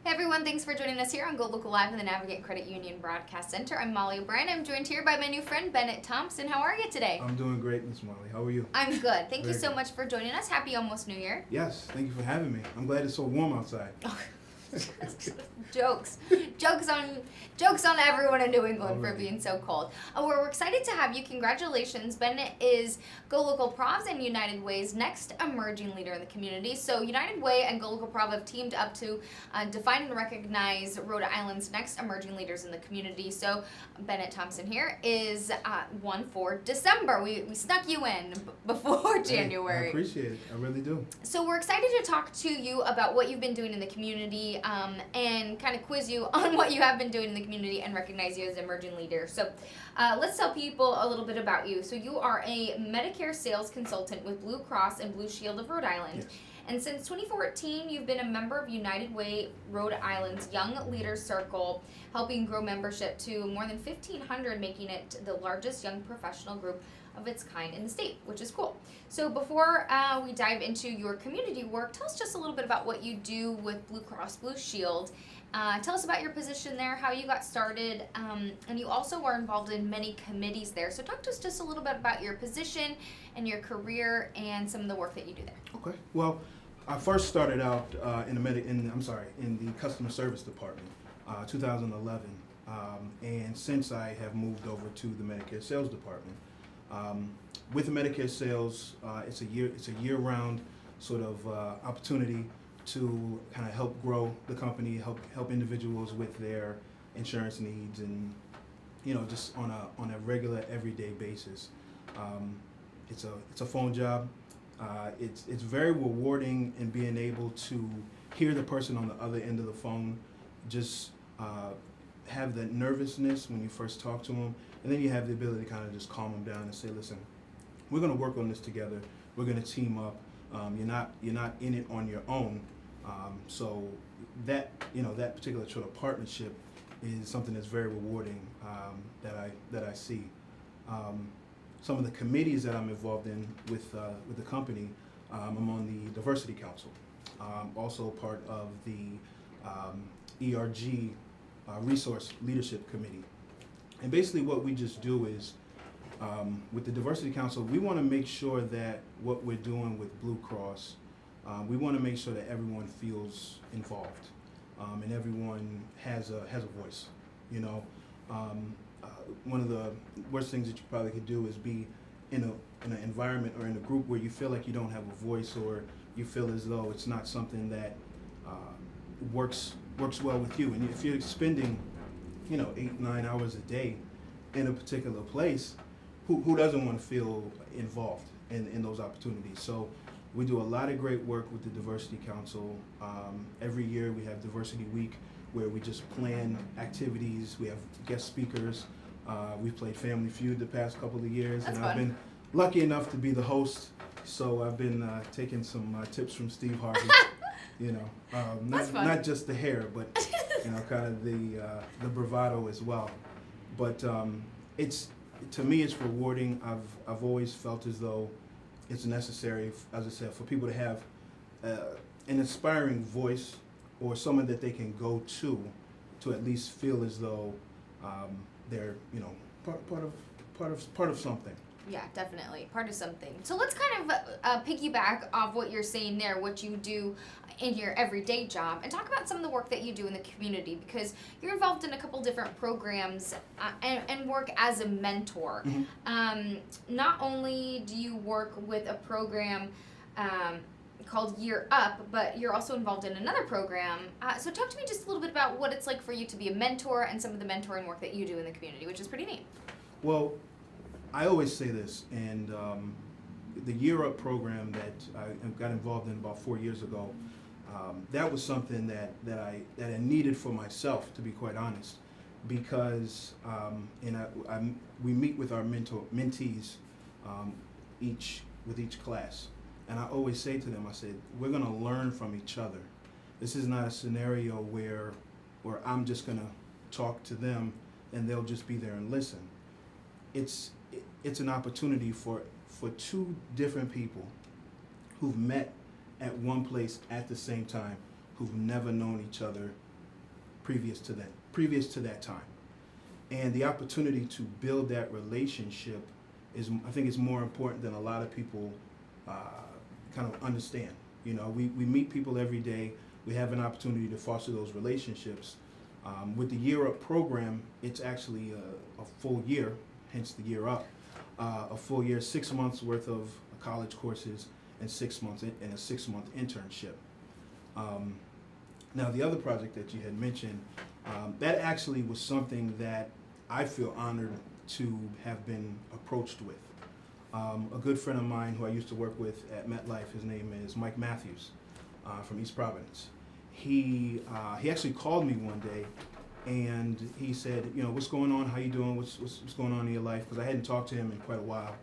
Hey everyone, thanks for joining us here on GoLocal Live in the Navigate Credit Union Broadcast Center. I'm Molly O'Brien. I'm joined here by my new friend, Bennett Thompson. How are you today? I'm doing great, Miss Molly. How are you? I'm good. Thank you Very so good. much for joining us. Happy almost New Year. Yes, thank you for having me. I'm glad it's so warm outside. Jokes on everyone in New England for being so cold. We're excited to have you. Congratulations. Bennett is GoLocal Prov's and United Way's next emerging leader in the community. So United Way and GoLocal Prov have teamed up to define and recognize Rhode Island's next emerging leaders in the community. So Bennett Thompson here is one for December. We snuck you in before January. Hey, I appreciate it. I really do. So we're excited to talk to you about what you've been doing in the community and kind of quiz you on what you have been doing in the community and recognize you as an emerging leader. So let's tell people a little bit about you. So you are a Medicare sales consultant with Blue Cross and Blue Shield of Rhode Island. Yes. And since 2014, you've been a member of United Way Rhode Island's Young Leaders Circle, helping grow membership to more than 1,500, making it the largest young professional group of its kind in the state, which is cool. So before we dive into your community work, tell us just a little bit about what you do with Blue Cross Blue Shield. Tell us about your position there, how you got started, and you also are involved in many committees there. So talk to us just a little bit about your position and your career and some of the work that you do there. Okay. Well, I first started out in the customer service department, 2011, and since I have moved over to the Medicare sales department. With the Medicare sales, it's a year-round sort of opportunity to kind of help grow the company, help individuals with their insurance needs, and just on a regular everyday basis. It's a phone job. It's very rewarding in being able to hear the person on the other end of the phone, just have that nervousness when you first talk to them, and then you have the ability to kind of just calm them down and say, listen, we're going to work on this together. We're going to team up. You're not in it on your own. So that that particular sort of partnership is something that's very rewarding that I see. Some of the committees that I'm involved in with the company, I'm on the Diversity Council. Also part of the ERG Resource Leadership Committee. And basically what we just do is, with the Diversity Council, we want to make sure that what we're doing with Blue Cross, we want to make sure that everyone feels involved, and everyone has a voice. One of the worst things that you probably could do is be in an environment or in a group where you feel like you don't have a voice, or you feel as though it's not something that works well with you. And if you're spending 8-9 hours a day in a particular place, who doesn't want to feel involved in those opportunities? So we do a lot of great work with the Diversity Council. Every year we have Diversity Week, where we just plan activities. We have guest speakers. We've played Family Feud the past couple of years. That's and fun. I've been lucky enough to be the host, so I've been taking some tips from Steve Harvey. That's fun. Not just the hair, but kind of the bravado as well. But to me, it's rewarding. I've always felt as though it's necessary, as I said, for people to have an inspiring voice, or someone that they can go to at least feel as though they're part of something. Yeah, definitely. Part of something. So let's kind of piggyback off what you're saying there, what you do in your everyday job, and talk about some of the work that you do in the community, because you're involved in a couple different programs and work as a mentor. Mm-hmm. Not only do you work with a program called Year Up, but you're also involved in another program. So talk to me just a little bit about what it's like for you to be a mentor and some of the mentoring work that you do in the community, which is pretty neat. Well, I always say this, and the Year Up program that I got involved in about 4 years ago, that was something that I needed for myself, to be quite honest, because we meet with our mentees with each class, and I always say to them, I said, we're going to learn from each other. This is not a scenario where I'm just going to talk to them and they'll just be there and listen. It's an opportunity for two different people who've met at one place at the same time, who've never known each other previous to that time. And the opportunity to build that relationship I think is more important than a lot of people kind of understand. You know, we meet people every day. We have an opportunity to foster those relationships. With the Year Up program, it's actually a full year, hence the Year Up, a full year, 6 months worth of college courses and 6 months and a 6-month internship. Now, the other project that you had mentioned, that actually was something that I feel honored to have been approached with. A good friend of mine who I used to work with at MetLife, his name is Mike Matthews from East Providence. He actually called me one day and he said, you know, what's going on? How you doing? What's going on in your life? Because I hadn't talked to him in quite a while.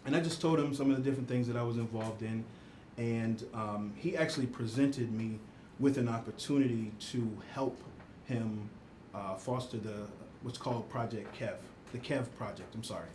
And I just told him some of the different things that I was involved in. And he actually presented me with an opportunity to help him foster what's called Project KEV, the KEV project, I'm sorry.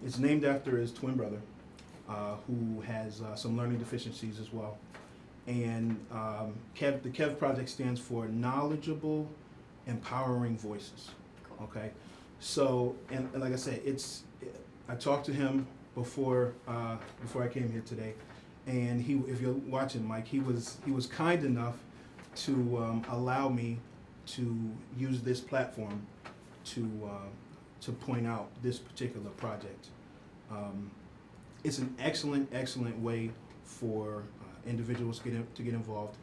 It's named after his twin brother, who has some learning deficiencies as well. And the KEV project stands for Knowledgeable, Empowering Voices. Cool. Okay, so and like I said, I talked to him before I came here today, and if you're watching, Mike, he was kind enough to allow me to use this platform to point out this particular project. It's an excellent way for individuals to get involved.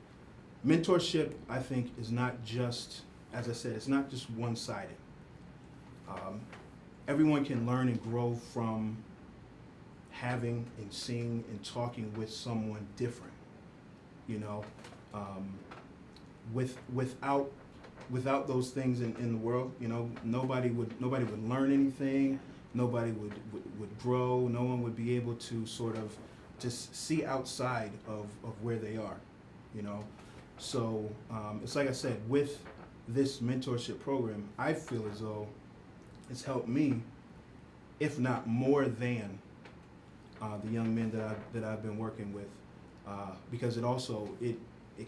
Mentorship, I think, is not just, as I said, it's not just one-sided. Everyone can learn and grow from having and seeing and talking with someone different. You know, without those things in the world, you know, nobody would learn anything. Nobody would grow. No one would be able to sort of just see outside of where they are, you know. So it's like I said, with this mentorship program, I feel as though it's helped me, if not more than the young men that I've been working with, because it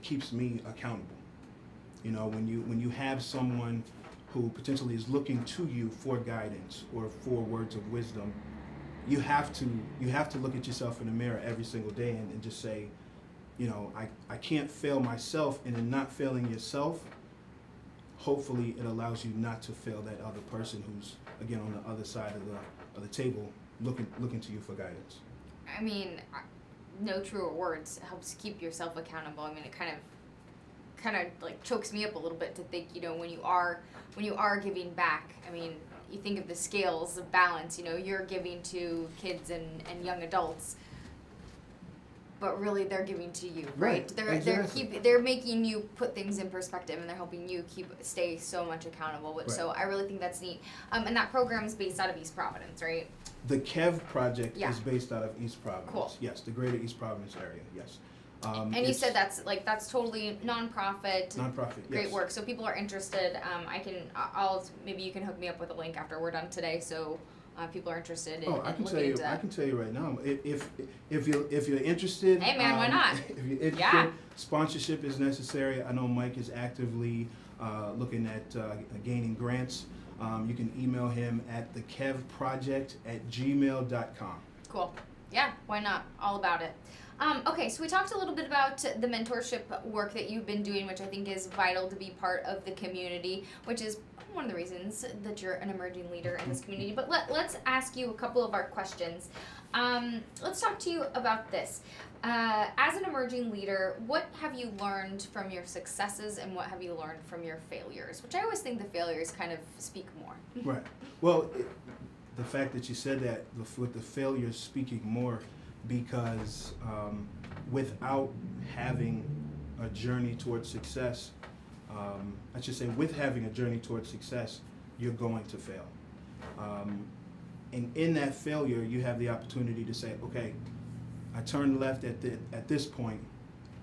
keeps me accountable. You know, when you have someone who potentially is looking to you for guidance or for words of wisdom, you have to look at yourself in the mirror every single day and just say, you know, I can't fail myself, and in not failing yourself, hopefully it allows you not to fail that other person who's, again, on the other side of the table looking to you for guidance. I mean, no truer words helps keep yourself accountable. I mean, it kind of like chokes me up a little bit to think, you know, when you are giving back, I mean, you think of the scales of balance, you know, you're giving to kids and young adults, but really they're giving to you, right? They're making you put things in perspective, and they're helping you stay so much accountable. Right. So I really think that's neat. And that program is based out of East Providence, right? The KEV project is based out of East Providence. Cool. Yes, the greater East Providence area, yes. And you said that's totally nonprofit. Nonprofit, great yes. work. So people are interested. Maybe you can hook me up with a link after we're done today. So people are interested in I can looking into that. I can tell you right now. If you're interested. Hey man, why not? If you're interested, sponsorship is necessary. I know Mike is actively looking at gaining grants. You can email him at thekevproject@gmail.com. Cool. Yeah, why not? All about it. Okay, so we talked a little bit about the mentorship work that you've been doing, which I think is vital to be part of the community, which is one of the reasons that you're an emerging leader in this community. But let's ask you a couple of our questions. Let's talk to you about this. As an emerging leader, what have you learned from your successes and what have you learned from your failures? Which I always think the failures kind of speak more. Right. Well, the fact that you said that, with the failures speaking more, because without having a journey towards success, I should say with having a journey towards success, you're going to fail. And in that failure, you have the opportunity to say, okay, I turned left at this point,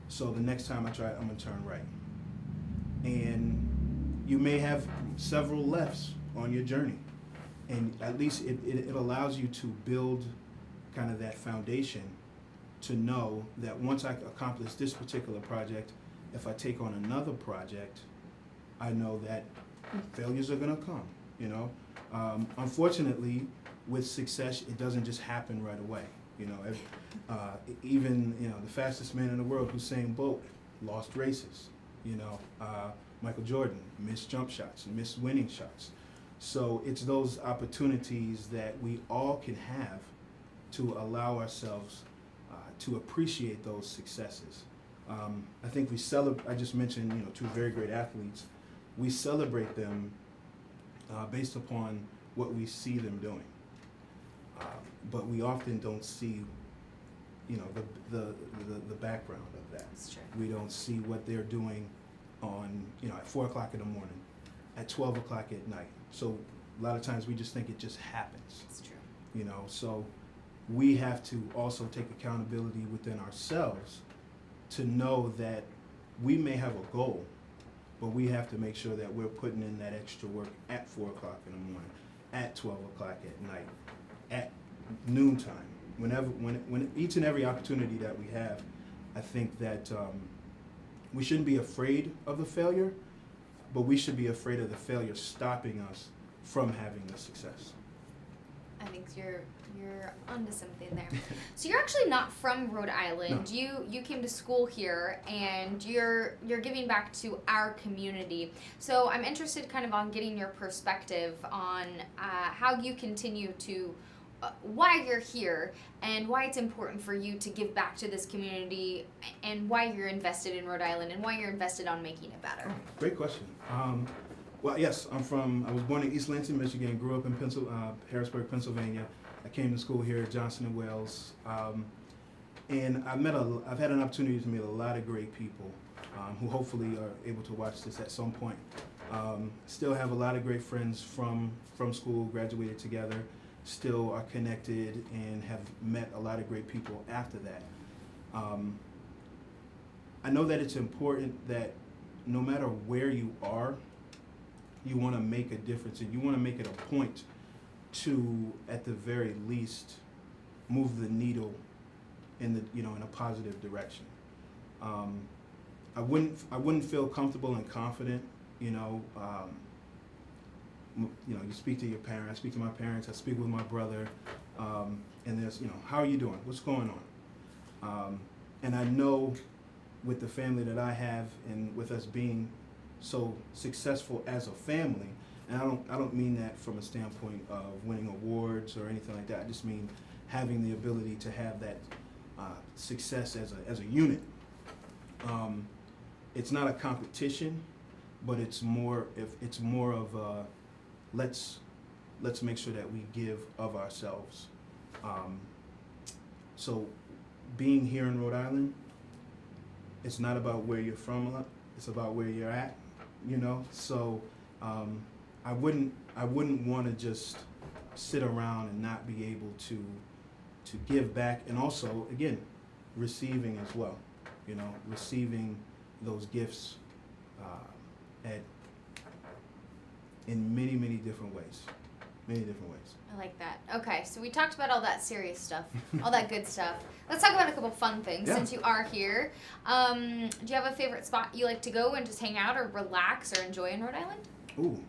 so the next time I try, I'm going to turn right. And you may have several lefts on your journey. And at least it allows you to build kind of that foundation to know that once I accomplish this particular project, if I take on another project, I know that failures are going to come, you know. Unfortunately, with success, it doesn't just happen right away. You know, even, you know, the fastest man in the world, Usain Bolt, lost races. You know, Michael Jordan missed jump shots, missed winning shots. So it's those opportunities that we all can have to allow ourselves to appreciate those successes. I think we celebrate, I just mentioned, you know, two very great athletes. We celebrate them based upon what we see them doing. But we often don't see, you know, the background of that. That's true. We don't see what they're doing on, you know, at 4 o'clock in the morning, at 12 o'clock at night. So a lot of times we just think it just happens. That's true. You know, so we have to also take accountability within ourselves to know that we may have a goal, but we have to make sure that we're putting in that extra work at 4 o'clock in the morning, at 12 o'clock at night, at noontime, when each and every opportunity that we have. I think that we shouldn't be afraid of the failure, but we should be afraid of the failure stopping us from having the success. I think you're onto something there. So you're actually not from Rhode Island. No. You came to school here, and you're giving back to our community. So I'm interested kind of on getting your perspective on how you continue to why you're here and why it's important for you to give back to this community, and why you're invested in Rhode Island and why you're invested on making it better. Great question. Well, yes, I was born in East Lansing, Michigan, grew up in Harrisburg, Pennsylvania. I came to school here at Johnson and Wales, and I've had an opportunity to meet a lot of great people who hopefully are able to watch this at some point. Still have a lot of great friends from school, graduated together, still are connected, and have met a lot of great people after that. I know that it's important that no matter where you are, you want to make a difference, and you want to make it a point to, at the very least, move the needle in a positive direction. I wouldn't feel comfortable and confident, you speak to your parents, I speak to my parents, I speak with my brother, and there's, how are you doing? What's going on? And I know with the family that I have, and with us being so successful as a family, and I don't mean that from a standpoint of winning awards or anything like that. I just mean having the ability to have that success as a unit. It's not a competition, but it's more of a, let's make sure that we give of ourselves. So being here in Rhode Island, it's not about where you're from a lot, it's about where you're at, So I wouldn't want to just sit around and not be able to give back, and also, again, receiving as well, receiving those gifts in many, many different ways. I like that. Okay, so we talked about all that serious stuff, all that good stuff. Let's talk about a couple fun things since you are here. Do you have a favorite spot you like to go and just hang out or relax or enjoy in Rhode Island? Ooh,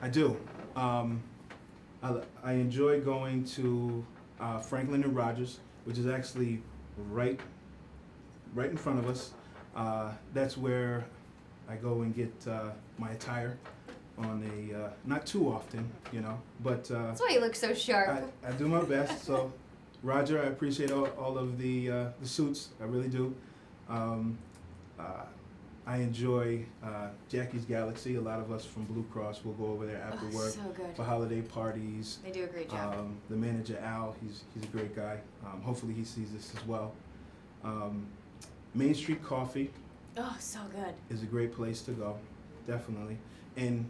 I do. I enjoy going to Franklin and Rogers, which is actually right in front of us. That's where I go and get my attire on a not too often, but that's why you look so sharp. I do my best. So, Roger, I appreciate all of the suits. I really do. I enjoy Jackie's Galaxy. A lot of us from Blue Cross will go over there after work so good. for holiday parties. They do a great job. The manager, Al, he's a great guy. Hopefully he sees this as well. Main Street Coffee. Oh, so good. Is a great place to go, definitely. And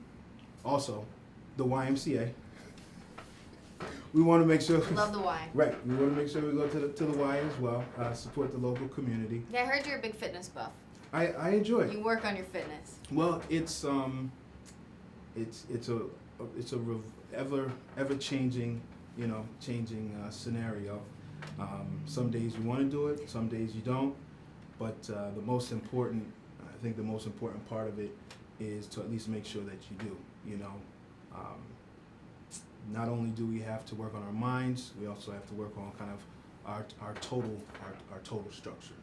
also, the YMCA. We want to make sure. Love the Y. Right. We want to make sure we go to the Y as well. Support the local community. Yeah, I heard you're a big fitness buff. I enjoy it. You work on your fitness. Well, it's a ever changing, scenario. Some days you want to do it, some days you don't. But I think the most important part of it is to at least make sure that you do. You know, not only do we have to work on our minds, we also have to work on kind of our total structure.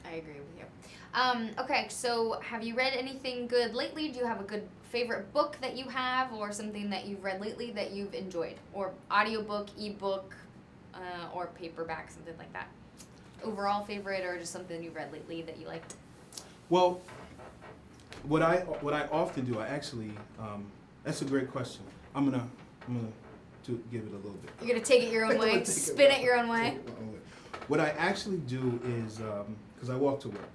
I agree with you. Okay, so have you read anything good lately? Do you have a good favorite book that you have, or something that you've read lately that you've enjoyed, or audiobook, ebook, or paperback, something like that? Overall favorite, or just something you've read lately that you liked? Well, what I often do, I actually, that's a great question. I'm gonna give it a little bit. You're gonna take it your own way, spin it your own way. What I actually do is, because I walk to work.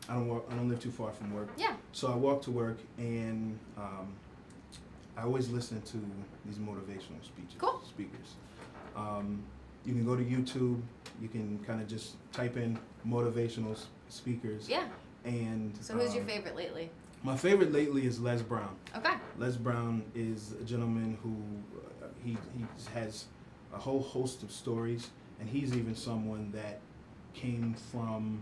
I don't live too far from work. Yeah. So I walk to work, and I always listen to these motivational speakers. You can go to YouTube. You can kind of just type in motivational speakers. Yeah. And so who's your favorite lately? My favorite lately is Les Brown. Okay. Les Brown is a gentleman who he has a whole host of stories, and he's even someone that came from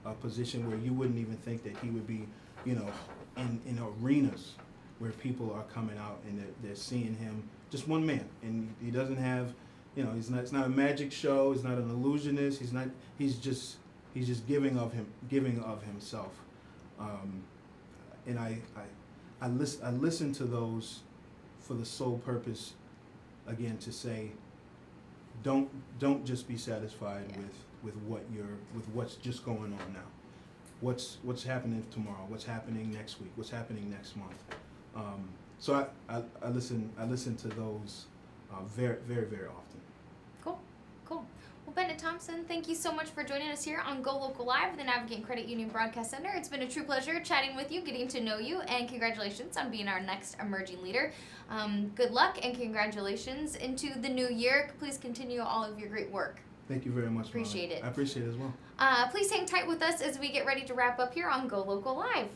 a position where you wouldn't even think that he would be, you know, in arenas where people are coming out and they're seeing him, just one man, and he doesn't have, you know, it's not a magic show, he's not an illusionist, he's just giving of himself, and I listen to those for the sole purpose, again, to say, don't just be satisfied with what's just going on now. What's happening tomorrow? What's happening next week? What's happening next month? So I listen to those very, very, very often. Cool. Well, Bennett Thompson, thank you so much for joining us here on GoLocal Live, the Navigate and Credit Union Broadcast Center. It's been a true pleasure chatting with you, getting to know you, and congratulations on being our next emerging leader. Good luck and congratulations into the new year. Please continue all of your great work. Thank you very much. Appreciate it. I appreciate it as well. Please hang tight with us as we get ready to wrap up here on GoLocal Live.